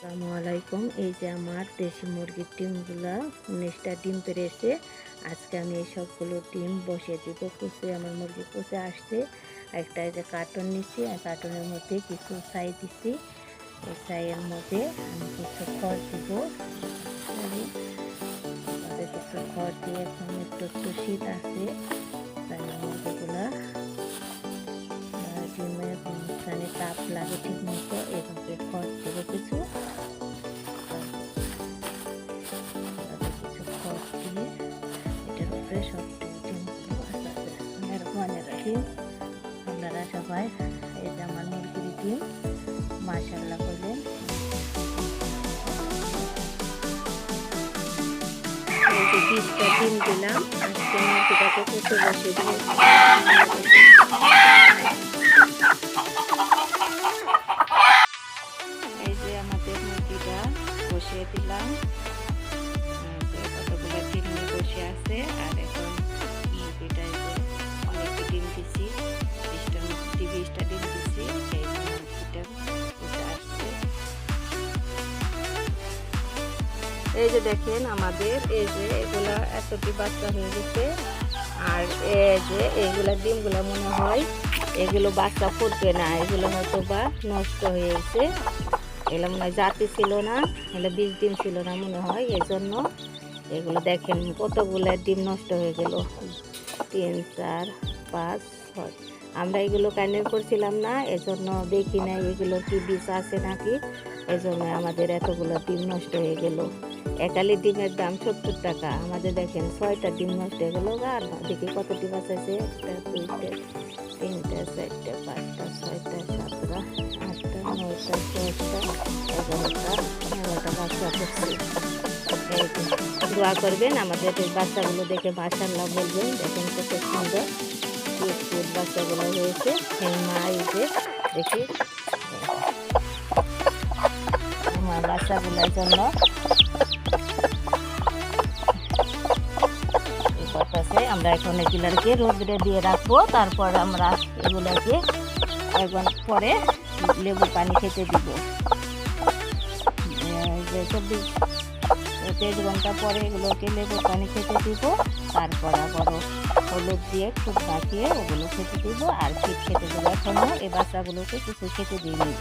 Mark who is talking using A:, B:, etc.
A: আসসালামু আলাইকুম। এই যে আমার দেশি মুরগির ডিমগুলা 19টা ডিম পেড়েছে। আজকে আমি এই সবগুলো ডিম বসিয়ে দিব। আমার মুরগি কুচে আসছে। একটা এই যে কার্টন নিচ্ছি, আর কার্টনের মধ্যে কিছু ছাই দিচ্ছি। এই ছাইয়ের মধ্যে আমি কিছু খড় দিব। কিছু খড় দিয়ে এখন একটু শীত আছে, তাই মুরগিগুলা ডিমের তাপ লাগে ঠিক মতো। এভাবে খড় দিব কিছু ডিম। আপনারা সবাই এই যে আমার মুরগির ডিম মাশাআল্লাহ করলেন। এই যে 20টা ডিম দিলাম। আজকে মুরগিটাকে কুচে বসে দিয়ে এই যে আমাদের মুরগিটা বসিয়ে দিলাম। কতগুলো ডিম নিয়ে বসে আছে। আর এখন মুরগিটা অনেক ডিম দিচ্ছি, 20টা ডিম দিচ্ছি। এই মুরগিটা বসে আসছে। এই যে দেখেন আমাদের এই যে এগুলা এতটি বাচ্চা হয়ে গেছে। আর এই যে এইগুলা ডিমগুলা মনে হয় এগুলো বাচ্চা ফুটবে না, এগুলো হয়তো বা নষ্ট হয়ে গেছে। এগুলো মনে হয় জাতি ছিল না, এগুলো 20 ডিম ছিল না মনে হয়। এই জন্য এগুলো দেখেন কতগুলো ডিম নষ্ট হয়ে গেল। 3, 4, 5, 6। আমরা এগুলো কাইন্ডেল করছিলাম না, এজন্য দেখি না এগুলো কি বীজ আছে নাকি। এজন্য আমাদের এতগুলো ডিম নষ্ট হয়ে গেল। একালি ডিমের দাম 70 টাকা। আমাদের দেখেন 6টা ডিম নষ্ট হয়ে গেল। আর দেখি কত ডিম আছে, 1টা 2টা 3টা 4টা 5টা 6টা 7টা 8টা 9টা 10টা 11টা 12টা বাচ্চা করছে। দোয়া করবেন আমাদের এই বাচ্চাগুলো দেখে মাশাআল্লাহ বলবেন। দেখেন কত সুন্দর কিউট বাচ্চাগুলো হয়েছে। মা এই যে দেখি আমার বাচ্চাগুলোর জন্য আমরা এখন এগুলোকে রোদে দিয়ে রাখবো। তারপর আমরা এগুলোকে একবার পরে লেবু পানি খেতে দিব। 24 ঘন্টা পরে এগুলোকে লেবু পানি খেতে দিব। তারপর আবারও হলুদ দিয়ে খুব মাখিয়ে ওগুলো খেতে দিব। আর ফিট খেতে দেবো। এখনও এই বাচ্চাগুলোকে কিছু খেতে দিইনি।